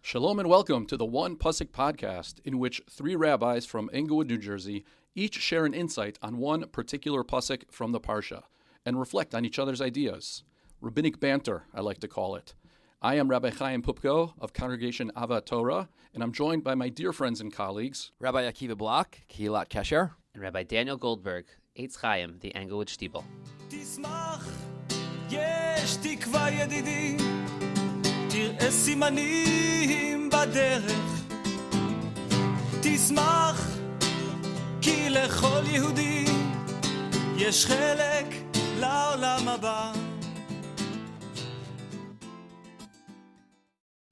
Shalom and welcome to the One Pasuk podcast, in which three rabbis from Englewood, New Jersey, each share an insight on one particular pasuk from the Parsha and reflect on each other's ideas. Rabbinic banter, I like to call it. I am Rabbi Chaim Pupko of Congregation Ava Torah, and I'm joined by my dear friends and colleagues, Rabbi Akiva Block, Kihilat Kesher, and Rabbi Daniel Goldberg, Eitz Chaim, the Englewood Stiebel. תשמח, יש תקווה ידידי, תראה סימנים בדרך. תשמח, כי לכל יהודי יש חלק לעולם הבא.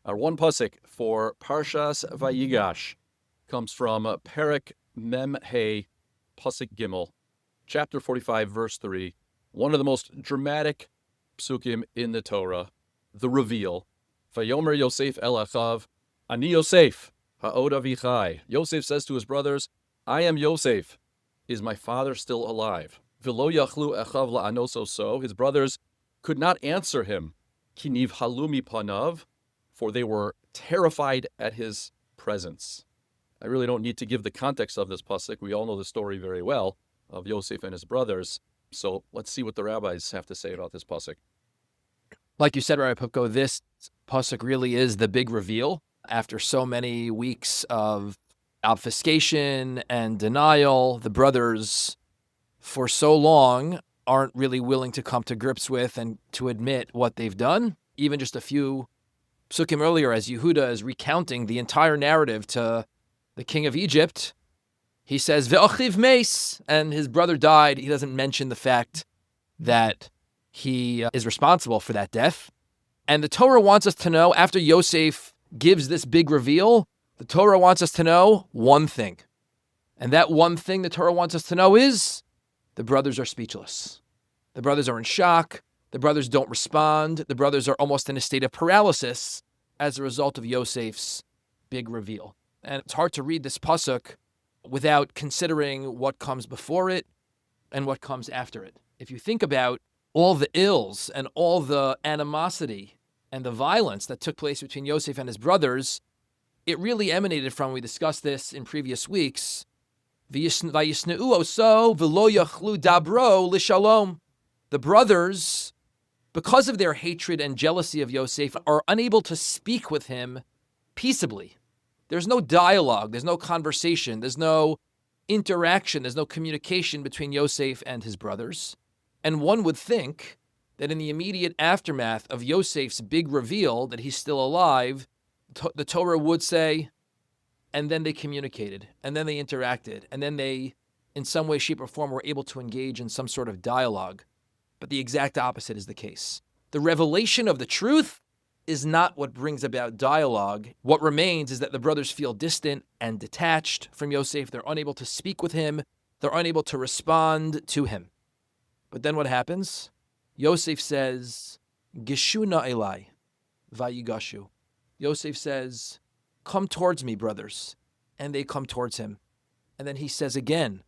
Our one pasuk for Parshas Vayigash comes from Perek Mem Hey, Pasuk Gimel, chapter 45, verse 3, one of the most dramatic psukim in the Torah, the reveal. Vayomer Yosef el Achav, Ani Yosef, ha'od avichai. Yosef says to his brothers, I am Yosef. Is my father still alive? V'lo yachlu echav la'anoso so. His brothers could not answer him. Ki nivhalu mipanav, for they were terrified at his presence. I really don't need to give the context of this pasuk. We all know the story very well of Yosef and his brothers. So let's see what the rabbis have to say about this pasuk. Like you said, Rabbi Pupko, this pasuk really is the big reveal after so many weeks of obfuscation and denial. The brothers, for so long, aren't really willing to come to grips with and to admit what they've done. Even just a few psukim earlier, as Yehuda is recounting the entire narrative to the king of Egypt, he says, Ve'achiv meis, and his brother died. He doesn't mention the fact that he is responsible for that death. And the Torah wants us to know, after Yosef gives this big reveal, the Torah wants us to know one thing. And that one thing the Torah wants us to know is the brothers are speechless. The brothers are in shock. The brothers don't respond. The brothers are almost in a state of paralysis as a result of Yosef's big reveal. And it's hard to read this pasuk without considering what comes before it and what comes after it. If you think about all the ills and all the animosity and the violence that took place between Yosef and his brothers, it really emanated from, we discussed this in previous weeks, Vayisneu oso v'lo yachlu dabro l'shalom. The brothers, because of their hatred and jealousy of Yosef, are unable to speak with him peaceably. There's no dialogue, there's no conversation, there's no interaction, there's no communication between Yosef and his brothers. And one would think that in the immediate aftermath of Yosef's big reveal that he's still alive, the Torah would say, and then they communicated, and then they interacted, and then they, in some way, shape, or form, were able to engage in some sort of dialogue. But the exact opposite is the case. The revelation of the truth is not what brings about dialogue. What remains is that the brothers feel distant and detached from Yosef. They're unable to speak with him. They're unable to respond to him. But then what happens? Yosef says, Geshuna elai, vayigashu. Yosef says, come towards me, brothers. And they come towards him. And then he says again,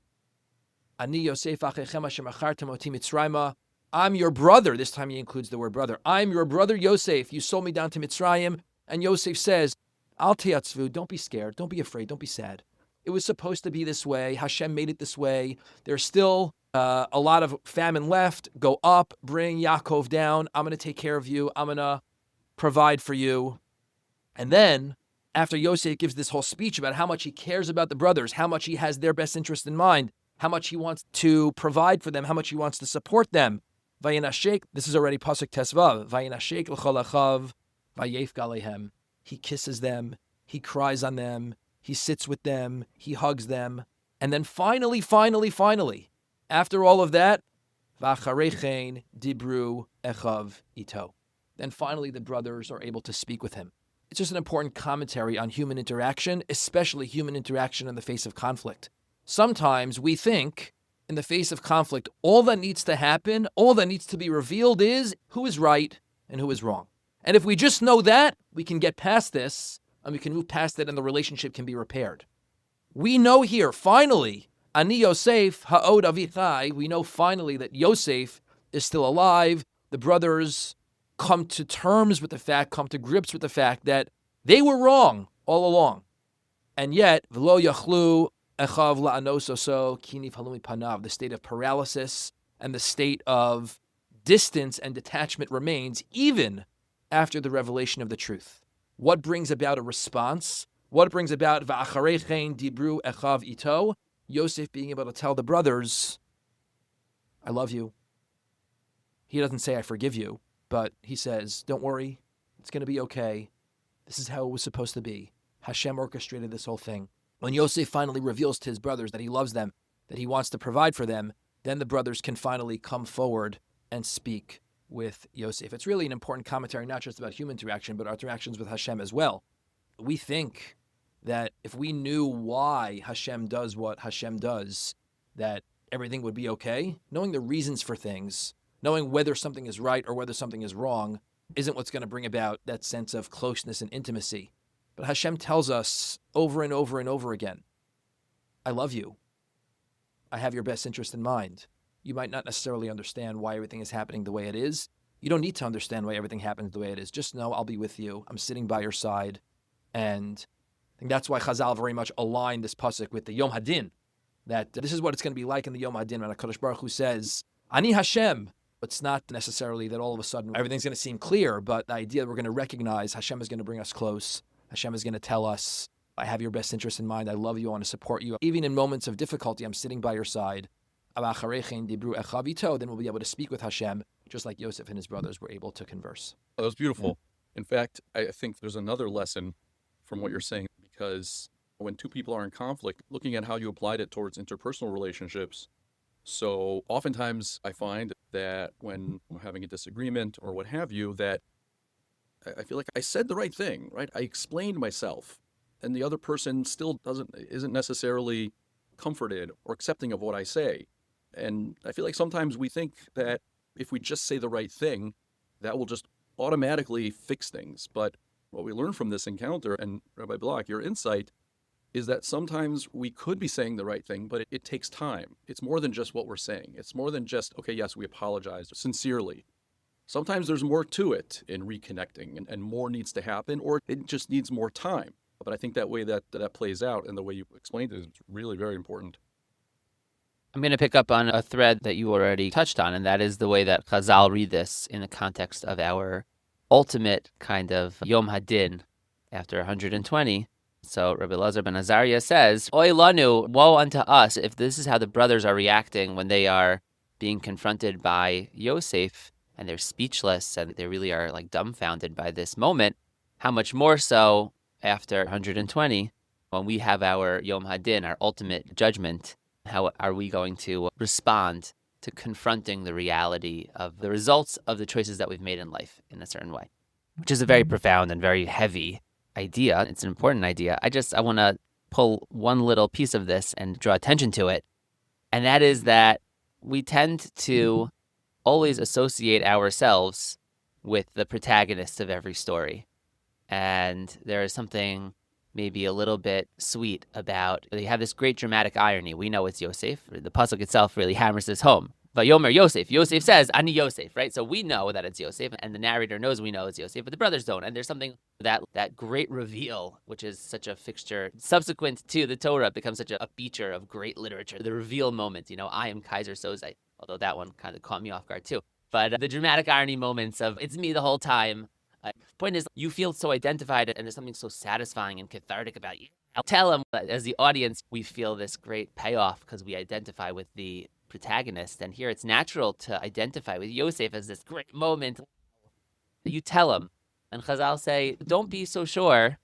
Ani Yosef achechem asher machartem oti Mitzrayma. I'm your brother. This time he includes the word brother. I'm your brother Yosef. You sold me down to Mitzrayim. And Yosef says, Al teyatzvu, don't be scared. Don't be afraid. Don't be sad. It was supposed to be this way. Hashem made it this way. There's still a lot of famine left. Go up, bring Yaakov down. I'm going to take care of you. I'm going to provide for you. And then, after Yosef gives this whole speech about how much he cares about the brothers, how much he has their best interest in mind, how much he wants to provide for them, how much he wants to support them, Vayinashek, this is already Pasuk Tesvav, Vayinashek l'chol achav, vayef galehem. He kisses them, he cries on them, he sits with them, he hugs them. And then finally, after all of that, V'acharechein dibru echav ito. Then finally the brothers are able to speak with him. It's just an important commentary on human interaction, especially human interaction in the face of conflict. Sometimes we think, in the face of conflict, all that needs to happen, all that needs to be revealed is who is right and who is wrong. And if we just know that, we can get past this, and we can move past it, and the relationship can be repaired. We know here, finally, Ani Yosef ha'od avichai, we know finally that Yosef is still alive. The brothers come to grips with the fact that They were wrong all along. And yet, v'lo yachlu echav la'anososo kinif halumi panav, the state of paralysis and the state of distance and detachment remains even after the revelation of the truth. What brings about a response? What brings about va'acharei chen dibru echav ito? Yosef being able to tell the brothers, I love you. He doesn't say I forgive you, but he says, don't worry, it's going to be okay. This is how it was supposed to be. Hashem orchestrated this whole thing. When Yosef finally reveals to his brothers that he loves them, that he wants to provide for them, then the brothers can finally come forward and speak with Yosef. It's really an important commentary, not just about human interaction, but our interactions with Hashem as well. We think that if we knew why Hashem does what Hashem does, that everything would be okay. Knowing the reasons for things, knowing whether something is right or whether something is wrong, isn't what's going to bring about that sense of closeness and intimacy. But Hashem tells us over and over and over again, I love you. I have your best interest in mind. You might not necessarily understand why everything is happening the way it is. You don't need to understand why everything happens the way it is. Just know I'll be with you. I'm sitting by your side. And I think that's why Chazal very much aligned this pasuk with the Yom Hadin, that this is what it's going to be like in the Yom Hadin when HaKadosh Baruch Hu says, Ani Hashem. It's not necessarily that all of a sudden everything's going to seem clear, but the idea that we're going to recognize Hashem is going to bring us close. Hashem is going to tell us, I have your best interest in mind. I love you. I want to support you. Even in moments of difficulty, I'm sitting by your side. Then we'll be able to speak with Hashem, just like Yosef and his brothers were able to converse. That was beautiful. In fact, I think there's another lesson from what you're saying, because when two people are in conflict, looking at how you applied it towards interpersonal relationships. So oftentimes I find that when we're having a disagreement or what have you, that I feel like I said the right thing, right? I explained myself, and the other person still isn't necessarily comforted or accepting of what I say. And I feel like sometimes we think that if we just say the right thing, that will just automatically fix things. But what we learned from this encounter, and Rabbi Block, your insight, is that sometimes we could be saying the right thing, but it takes time. It's more than just what we're saying. It's more than just, okay, yes, we apologized sincerely. Sometimes there's more to it in reconnecting, and more needs to happen, or it just needs more time. But I think that way that plays out and the way you explained it is really very important. I'm going to pick up on a thread that you already touched on, and that is the way that Chazal read this in the context of our ultimate kind of Yom Hadin after 120. So Rabbi Elazar ben Azariah says, Oy lanu, woe unto us, if this is how the brothers are reacting when they are being confronted by Yosef, and they're speechless, and they really are like dumbfounded by this moment, how much more so after 120, when we have our Yom Hadin, our ultimate judgment. How are we going to respond to confronting the reality of the results of the choices that we've made in life in a certain way? Which is a very profound and very heavy idea. It's an important idea. I want to pull one little piece of this and draw attention to it. And that is that we tend to always associate ourselves with the protagonist of every story. And there is something maybe a little bit sweet about, they have this great dramatic irony. We know it's Yosef. The pasuk itself really hammers this home. Vayomer Yosef. Yosef says, Ani Yosef, right? So we know that it's Yosef, and the narrator knows we know it's Yosef, but the brothers don't. And there's something that great reveal, which is such a fixture, subsequent to the Torah, becomes such a feature of great literature. The reveal moment, I am Kaiser Sozai, although that one kind of caught me off guard too. But the dramatic irony moments of, it's me the whole time. Point is, you feel so identified, and there's something so satisfying and cathartic about you. I'll tell them, as the audience, we feel this great payoff because we identify with the protagonist, and here it's natural to identify with Yosef as this great moment. You tell him, and Chazal say, don't be so sure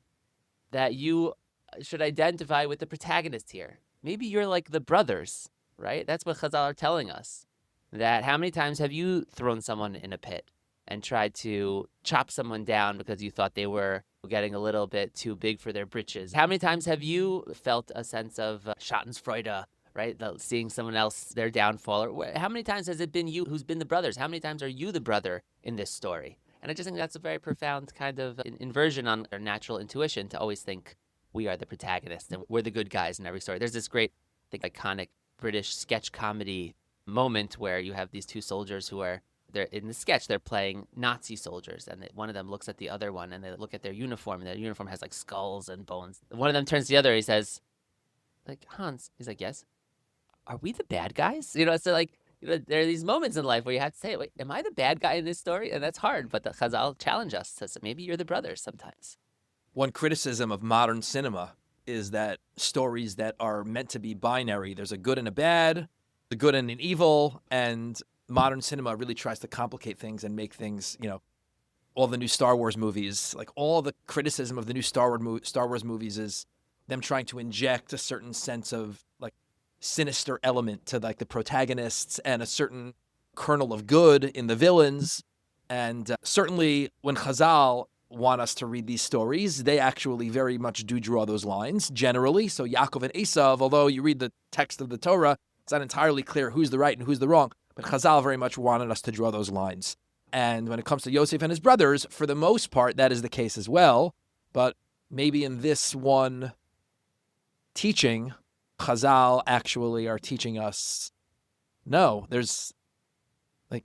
that you should identify with the protagonist here. Maybe you're like the brothers, right? That's what Chazal are telling us. That how many times have you thrown someone in a pit and tried to chop someone down because you thought they were getting a little bit too big for their britches? How many times have you felt a sense of Schadenfreude, right? Seeing someone else, their downfall? Or how many times has it been you who's been the brothers? How many times are you the brother in this story? And I just think that's a very profound kind of inversion on our natural intuition to always think we are the protagonist and we're the good guys in every story. There's this great, I think, iconic British sketch comedy moment where you have these two soldiers who are they're in the sketch, they're playing Nazi soldiers, and one of them looks at the other one, and they look at their uniform, and their uniform has like skulls and bones. One of them turns to the other, he says, like, Hans, he's like, yes, are we the bad guys? So like, there are these moments in life where you have to say, wait, am I the bad guy in this story? And that's hard, but the Chazal challenge us to say, maybe you're the brothers sometimes. One criticism of modern cinema is that stories that are meant to be binary, there's a good and a bad, the good and an evil, and modern cinema really tries to complicate things and make things, all the new Star Wars movies, like all the criticism of the new Star Wars movies is them trying to inject a certain sense of like sinister element to like the protagonists and a certain kernel of good in the villains. And certainly when Chazal want us to read these stories, they actually very much do draw those lines generally. So Yaakov and Esav, although you read the text of the Torah, it's not entirely clear who's the right and who's the wrong. But Chazal very much wanted us to draw those lines. And when it comes to Yosef and his brothers, for the most part, that is the case as well. But maybe in this one teaching, Chazal actually are teaching us, no, there's like,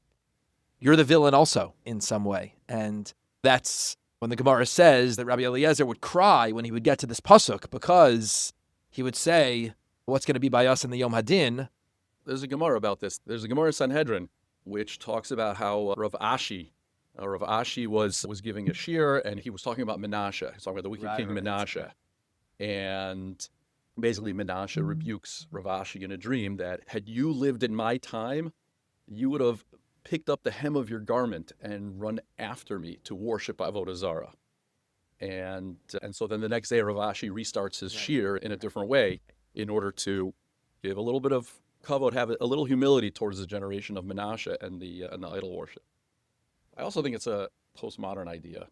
you're the villain also in some way. And that's when the Gemara says that Rabbi Eliezer would cry when he would get to this pasuk, because he would say, what's going to be by us in the Yom Hadin? There's a Gemara about this. There's a Gemara in Sanhedrin, which talks about how Rav Ashi was giving a shir, and he was talking about Menashe. He's talking about the wicked king Menashe. And basically Menashe rebukes Rav Ashi in a dream that had you lived in my time, you would have picked up the hem of your garment and run after me to worship Avodah Zarah. And so then the next day Rav Ashi restarts his shir in a different way in order to give a little bit of kavod, have a little humility towards the generation of Menashe and the idol worship. I also think it's a postmodern idea.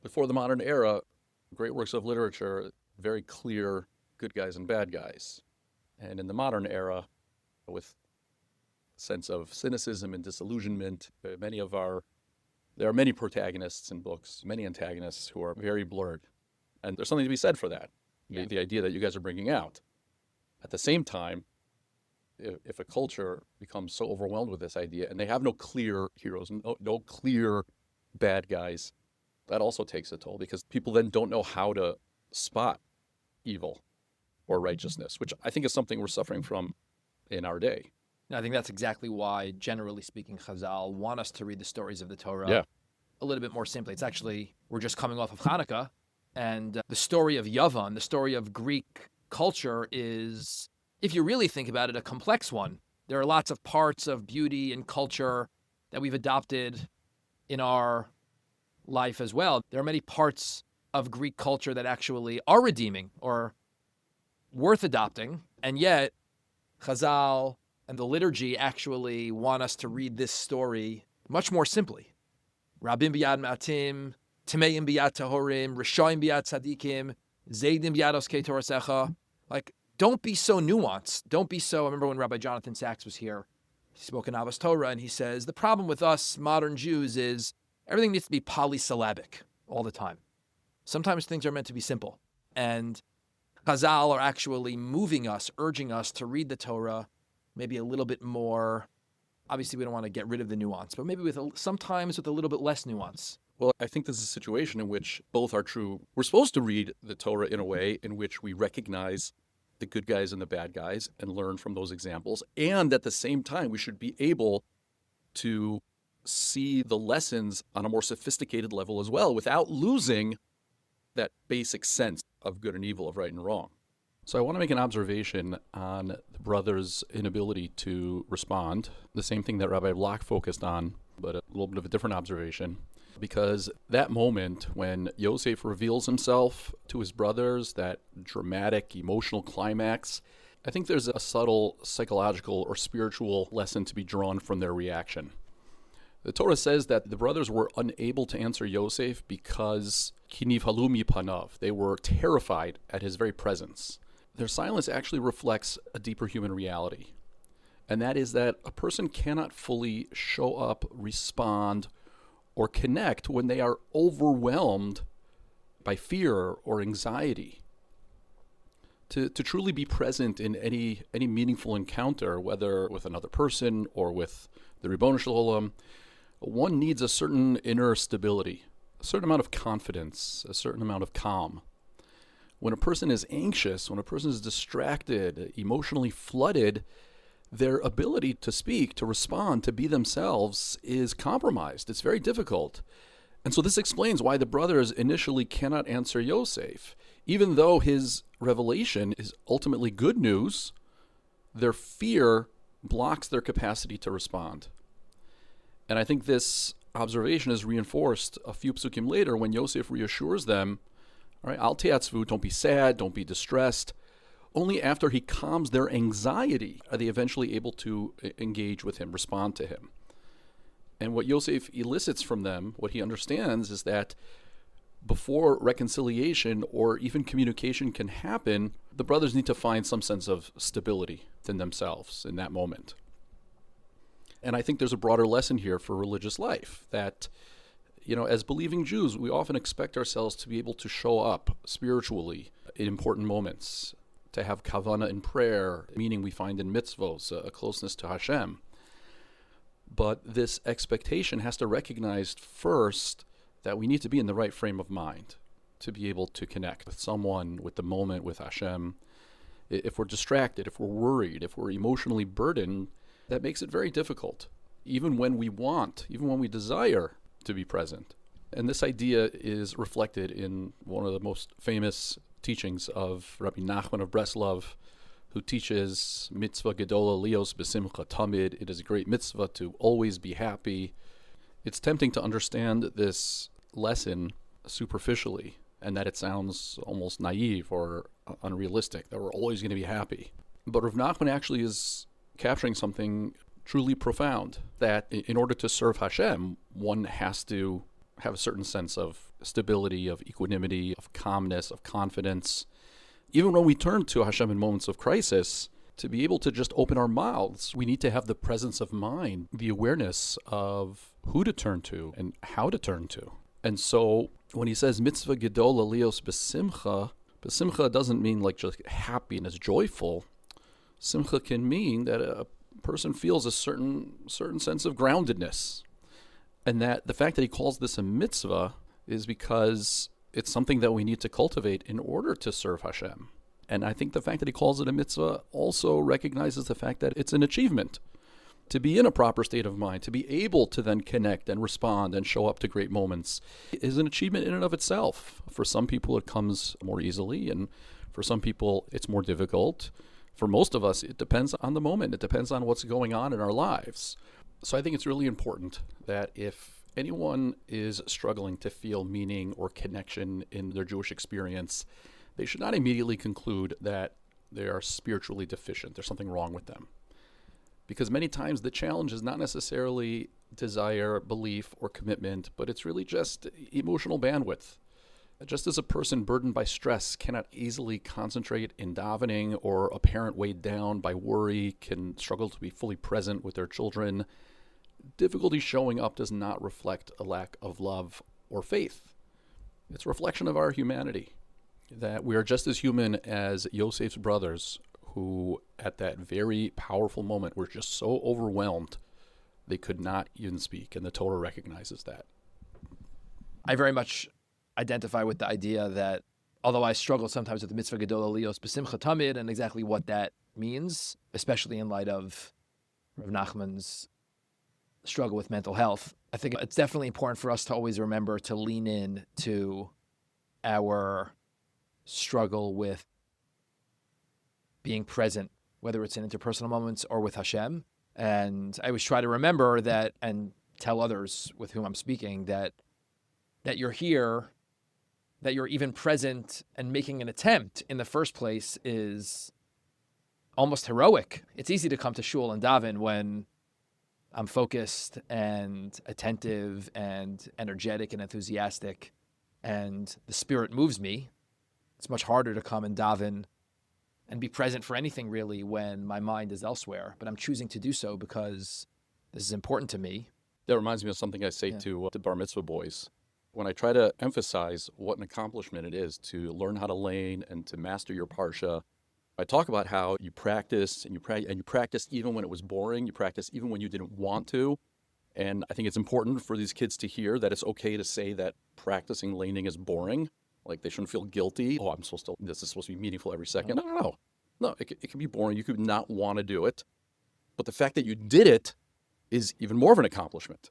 Before the modern era, great works of literature, very clear good guys and bad guys. And in the modern era, with a sense of cynicism and disillusionment, there are many protagonists in books, many antagonists who are very blurred. And there's something to be said for that, the idea that you guys are bringing out. At the same time, if a culture becomes so overwhelmed with this idea and they have no clear heroes, no clear bad guys, that also takes a toll, because people then don't know how to spot evil or righteousness, which I think is something we're suffering from in our day. And I think that's exactly why, generally speaking, Chazal want us to read the stories of the Torah a little bit more simply. It's actually, we're just coming off of Hanukkah, and the story of Yavan, the story of Greek culture is, if you really think about it, a complex one. There are lots of parts of beauty and culture that we've adopted in our life as well. There are many parts of Greek culture that actually are redeeming or worth adopting, and yet Chazal and the liturgy actually want us to read this story much more simply. Rabim biyad ma'atim, Timeim biyad tahorim, Rishoim biyad tzadikim, Zaydim biyad oskei torasecha. Like, don't be so nuanced. I remember when Rabbi Jonathan Sachs was here, he spoke in Avos Torah, and he says, the problem with us modern Jews is everything needs to be polysyllabic all the time. Sometimes things are meant to be simple. And Chazal are actually moving us, urging us to read the Torah maybe a little bit more. Obviously, we don't want to get rid of the nuance, but maybe sometimes with a little bit less nuance. Well, I think this is a situation in which both are true. We're supposed to read the Torah in a way in which we recognize the good guys and the bad guys and learn from those examples. And at the same time, we should be able to see the lessons on a more sophisticated level as well, without losing that basic sense of good and evil, of right and wrong. So I want to make an observation on the brothers' inability to respond, the same thing that Rabbi Block focused on, but a little bit of a different observation. Because that moment when Yosef reveals himself to his brothers, that dramatic emotional climax, I think there's a subtle psychological or spiritual lesson to be drawn from their reaction. The Torah says that the brothers were unable to answer Yosef because kiniv halumi panav. They were terrified at his very presence. Their silence actually reflects a deeper human reality, and that is that a person cannot fully show up, respond, or connect when they are overwhelmed by fear or anxiety. To truly be present in any meaningful encounter, whether with another person or with the Ribono Shel Olam, one needs a certain inner stability, a certain amount of confidence, a certain amount of calm. When a person is anxious, when a person is distracted, emotionally flooded, their ability to speak, to respond, to be themselves is compromised. It's very difficult. And so this explains why the brothers initially cannot answer Yosef. Even though his revelation is ultimately good news, their fear blocks their capacity to respond. And I think this observation is reinforced a few psukim later when Yosef reassures them, all right, al te'atzvu, don't be sad, don't be distressed. Only after he calms their anxiety are they eventually able to engage with him, respond to him. And what Yosef elicits from them, what he understands, is that before reconciliation or even communication can happen, the brothers need to find some sense of stability within themselves in that moment. And I think there's a broader lesson here for religious life that, as believing Jews, we often expect ourselves to be able to show up spiritually in important moments, to have kavanah in prayer, meaning we find in mitzvos, a closeness to Hashem. But this expectation has to recognize first that we need to be in the right frame of mind to be able to connect with someone, with the moment, with Hashem. If we're distracted, if we're worried, if we're emotionally burdened, that makes it very difficult, even when we want, even when we desire to be present. And this idea is reflected in one of the most famous teachings of Rabbi Nachman of Breslov, who teaches mitzvah gedola lios besimcha tamid. It is a great mitzvah to always be happy. It's tempting to understand this lesson superficially, and that it sounds almost naive or unrealistic, that we're always going to be happy. But Rav Nachman actually is capturing something truly profound, that in order to serve Hashem, one has to have a certain sense of stability, of equanimity, of calmness, of confidence. Even when we turn to Hashem in moments of crisis, to be able to just open our mouths, we need to have the presence of mind, the awareness of who to turn to and how to turn to. And so when he says mitzvah gedola lios besimcha doesn't mean like just happiness, joyful. Simcha can mean that a person feels a certain sense of groundedness. And that the fact that he calls this a mitzvah is because it's something that we need to cultivate in order to serve Hashem. And I think the fact that he calls it a mitzvah also recognizes the fact that it's an achievement. To be in a proper state of mind, to be able to then connect and respond and show up to great moments is an achievement in and of itself. For some people, it comes more easily, and for some people, it's more difficult. For most of us, it depends on the moment. It depends on what's going on in our lives. So I think it's really important that if anyone is struggling to feel meaning or connection in their Jewish experience, they should not immediately conclude that they are spiritually deficient. There's something wrong with them. Because many times the challenge is not necessarily desire, belief, or commitment, but it's really just emotional bandwidth. Just as a person burdened by stress cannot easily concentrate in davening, or a parent weighed down by worry can struggle to be fully present with their children, difficulty showing up does not reflect a lack of love or faith. It's a reflection of our humanity, that we are just as human as Yosef's brothers, who at that very powerful moment were just so overwhelmed they could not even speak, and the Torah recognizes that. I very much identify with the idea that although I struggle sometimes with the mitzvah gedola lios besimcha tamid and exactly what that means, especially in light of Rav Nachman's struggle with mental health, I think it's definitely important for us to always remember to lean in to our struggle with being present, whether it's in interpersonal moments or with Hashem. And I always try to remember that and tell others with whom I'm speaking that you're here, that you're even present and making an attempt in the first place is almost heroic. It's easy to come to shul and daven when I'm focused and attentive and energetic and enthusiastic and the Spirit moves me. It's much harder to come and daven and be present for anything really when my mind is elsewhere. But I'm choosing to do so because this is important to me. That reminds me of something I say to bar mitzvah boys. When I try to emphasize what an accomplishment it is to learn how to lane and to master your parsha, I talk about how you practice and you practice even when it was boring. You practice even when you didn't want to. And I think it's important for these kids to hear that it's okay to say that practicing laning is boring. Like they shouldn't feel guilty. Oh, this is supposed to be meaningful every second. No, it can be boring. You could not want to do it. But the fact that you did it is even more of an accomplishment.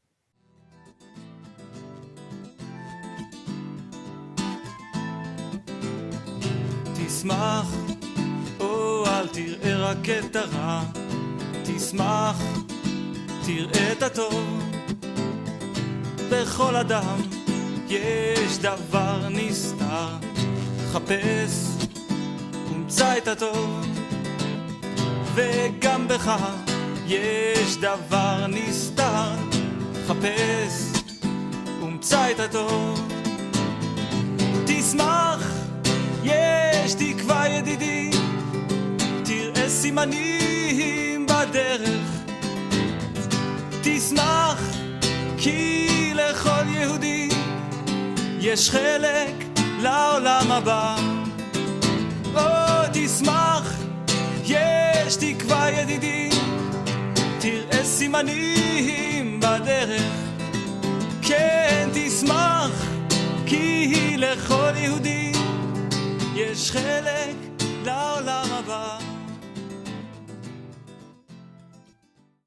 תשמח, או אל תראה רק את הרע, תשמח, תראה את הטוב. בכל אדם יש דבר נסתר, חפש ומצא את הטוב. וגם בך יש דבר נסתר, חפש ומצא את הטוב. תשמח, יש תקווה ידידי, תראה סימנים בדרך. תשמח, כי לכל יהודי יש חלק לעולם הבא. תשמח, יש תקווה ידידי, תראה סימנים בדרך. כן, תשמח, כי לכל יהודי יש חלק לעולם הבא.